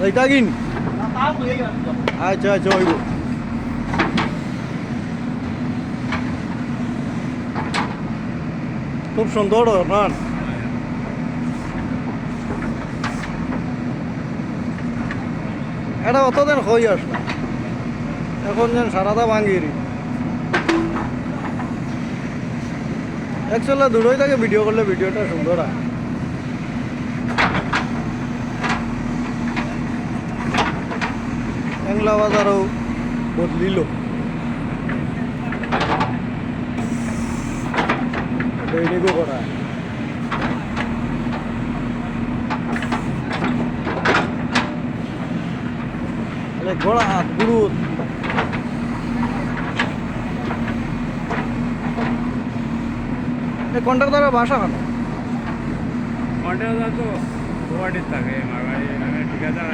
এইটা কিন আচ্ছা আচ্ছা হইব খুব সুন্দর রান এটা অতদিন হয়ে আসলো এখন যেন সারাটা ভাঙিরি অ্যাকচুয়ালি দূরই থেকে ভিডিও করলে ভিডিওটা সুন্দর হয় এংলা বাজারও বদলিল ডেইলিগো করা ঘোড়া হাত গুরুত কন্ট্রাক্টরের বাসা কেন কন্ট্রাক্টর তো গুয়াহাটির থাকে মারবাড়ি ঠিকাদার